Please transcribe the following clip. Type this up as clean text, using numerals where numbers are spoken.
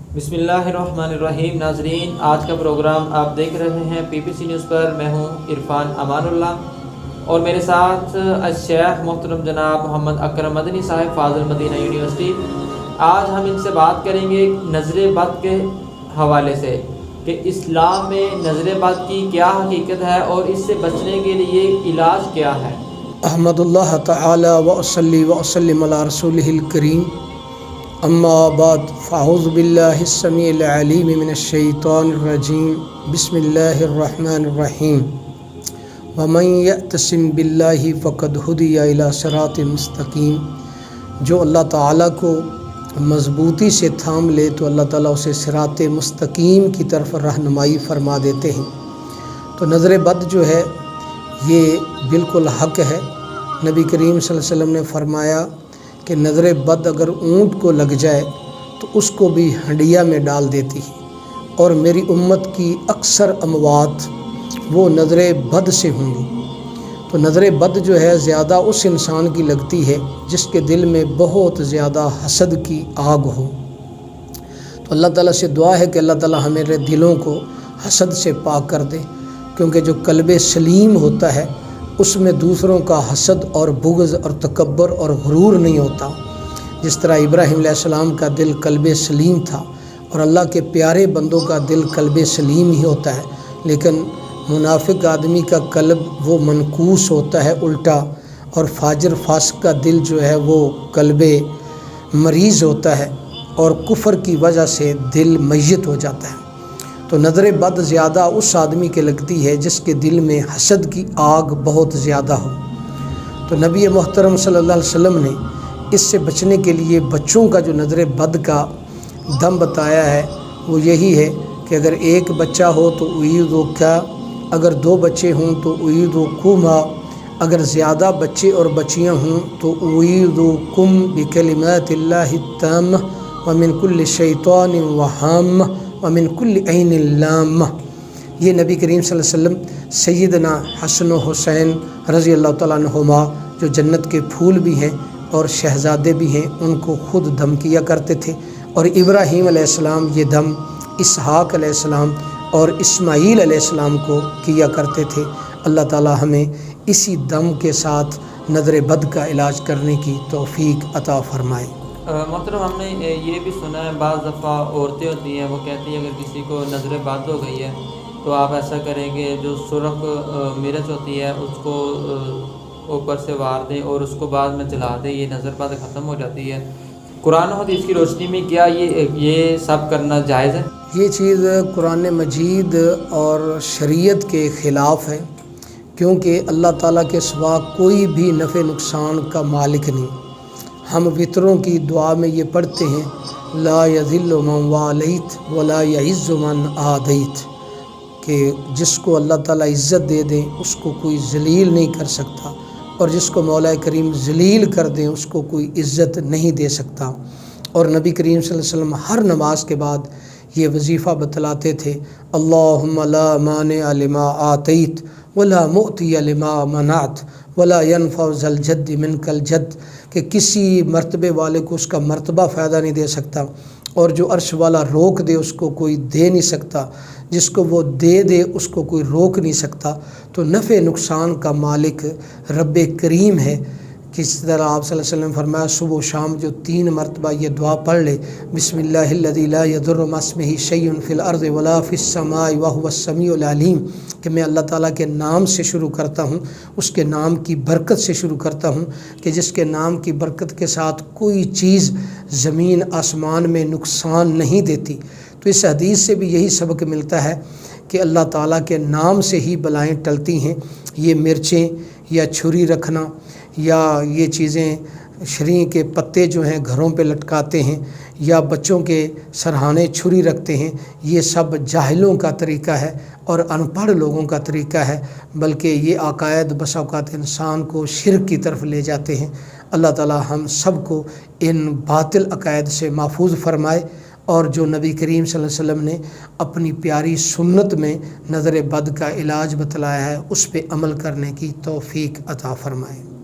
बिस्मिल्लाहिर्रहमानिर्रहीम। नाजरीन, आज का प्रोग्राम आप देख रहे हैं PPC न्यूज़ पर। मैं हूं इरफान अमानुल्लाह और मेरे साथ शेख मोहतरम जनाब मोहम्मद अकरम मदनी साहब फाजल मदीना यूनिवर्सिटी। आज हम इनसे बात करेंगे नज़र बद के हवाले से कि इस्लाम में नज़र बद की क्या हकीकत है और इससे बचने के लिए इलाज क्या है। अहमदुल्लाह तआला व असल्ली व असल्लिम अला रसूलिहिल करीम, अम्मा बाद, फ़अऊज़ु बिल्लाहिस समीइल अलीम मिनश शैतानिर रजीम, बिस्मिल्लाहिर्रहमानिर्रहीम। वमन यअतसिम बिल्लाहि फ़क़द हुदिया इला सिरातिन मुस्तक़ीम। जो अल्लाह ताला को मज़बूती से थाम ले तो अल्लाह ताला उसे सिरात मुस्तक़ीम की तरफ रहनुमाई फरमा देते हैं। तो नज़र बद जो है ये बिल्कुल हक़ है। नबी करीम सल्लल्लाहु अलैहि वसल्लम ने फरमाया कि नज़र बद अगर ऊँट को लग जाए तो उसको भी हंडिया में डाल देती है और मेरी उम्मत की अक्सर अमवात वो नज़र बद से होंगी। तो नज़र बद जो है ज़्यादा उस इंसान की लगती है जिसके दिल में बहुत ज़्यादा हसद की आग हो। तो अल्लाह ताला से दुआ है कि अल्लाह ताला हमारे दिलों को हसद से पाक कर दे, क्योंकि जो कल्ब सलीम होता है उसमें दूसरों का हसद और बुग़्ज़ और तकब्बर और गुरूर नहीं होता। जिस तरह इब्राहीम अलैहिस्सलाम का दिल कल्ब सलीम था और अल्लाह के प्यारे बंदों का दिल कल्ब सलीम ही होता है, लेकिन मुनाफिक आदमी का कल्ब वो मनकूस होता है उल्टा, और फाजिर फासिक का दिल जो है वो कल्ब मरीज़ होता है और कुफ़र की वजह से दिल मैयत हो जाता है। तो नज़र बद ज़्यादा उस आदमी के लगती है जिसके दिल में हसद की आग बहुत ज़्यादा हो। तो नबी मोहतरम सल्लल्लाहु अलैहि वसल्लम ने इससे बचने के लिए बच्चों का जो नज़र बद का दम बताया है वो यही है कि अगर एक बच्चा हो तो उईदो क्या, अगर दो बच्चे हों तो उईदो कुमा, अगर ज़्यादा बच्चे और बच्चियाँ हों तो उईदो कुम बिकलिमातिल्लाहि ताम्मा व मिन कुल्लि शैतानिन व हाम्मा व मिन कुल्लि ऐनिन लाम्मा। ये नबी करीम सल्लल्लाहु अलैहि वसल्लम सैयदना हसन व हुसैन रज़ी अल्लाह तआला अन्हुमा, जो जन्नत के फूल भी हैं और शहज़ादे भी हैं, उनको खुद दम किया करते थे। और इब्राहीम अलैहिस्सलाम ये दम इसहाक़ अलैहिस्सलाम और इस्माईल अलैहिस्सलाम को किया करते थे। अल्लाह ताला हमें इसी दम के साथ नज़र बद का इलाज करने की तौफ़ीक अता फ़रमाए। मोहतरम, हमने ये भी सुना है बाज़ दफ़ा औरतें होती हैं वो कहती हैं अगर किसी को नज़र बद हो गई है तो आप ऐसा करेंगे, जो सुर्ख मिर्च होती है उसको ऊपर से वार दें और उसको बाद में जला दें, ये नज़र बद ख़त्म हो जाती है। कुरान और हदीस की रोशनी में क्या ये सब करना जायज़ है? ये चीज़ कुरान मजीद और शरीयत के ख़िलाफ़ है, क्योंकि अल्लाह ताला के सिवा कोई भी नफ़े नुकसान का मालिक नहीं। हम वितरों की दुआ में ये पढ़ते हैं ला यज़िल्लु मन वालैत वला यइज़्ज़ु मन आदैत, कि जिसको अल्लाह ताला इज़्ज़त दे दें उसको कोई ज़लील नहीं कर सकता, और जिसको मौला करीम ज़लील कर दें उसको कोई इज़्ज़त नहीं दे सकता। और नबी करीम सल्लल्लाहु अलैहि वसल्लम हर नमाज के बाद ये वजीफ़ा बतलाते थे अल्लाहुम्मा ला मानिअ लिमा आतैत वला मुअतिय लिमा मनात वला यनफ़उ ज़ल जद्दि मिनकल जद्द, कि किसी मर्तबे वाले को उसका मर्तबा फ़ायदा नहीं दे सकता और जो अर्श वाला रोक दे उसको कोई दे नहीं सकता, जिसको वो दे दे उसको कोई रोक नहीं सकता। तो नफ़े नुकसान का मालिक रब्बे करीम है। किस तरह आप सल्लल्लाहु अलैहि वसल्लम फरमाया सुबह शाम जो 3 मरतबा ये दुआ पढ़ ले, बिस्मिल्लाहिल्लज़ी ला यदुर्रु मस्मिही शैउन फ़िल अर्ज़ि वला फ़िस समाई व हुवस समीउल अलीम, कि मैं अल्लाह ताला के नाम से शुरू करता हूँ, उसके नाम की बरकत से शुरू करता हूँ कि जिसके नाम की बरकत के साथ कोई चीज़ ज़मीन आसमान में नुकसान नहीं देती। तो इस हदीस से भी यही सबक मिलता है कि अल्लाह ताला के नाम से ही बलाएँ टलती हैं। ये मिर्चें या छुरी रखना या ये चीज़ें शरीं के पत्ते जो हैं घरों पे लटकाते हैं या बच्चों के सरहाने छुरी रखते हैं, ये सब जाहिलों का तरीका है और अनपढ़ लोगों का तरीका है, बल्कि ये अकायद बस औक़ात इंसान को शिर्क की तरफ ले जाते हैं। अल्लाह ताला हम सब को इन बातिल अकायद से महफूज फरमाए और जो नबी करीम सल्लल्लाहु अलैहि वसल्लम ने अपनी प्यारी सुन्नत में नज़र बद का इलाज बतलाया है उस पे अमल करने की तौफ़ीक अता फ़रमाए।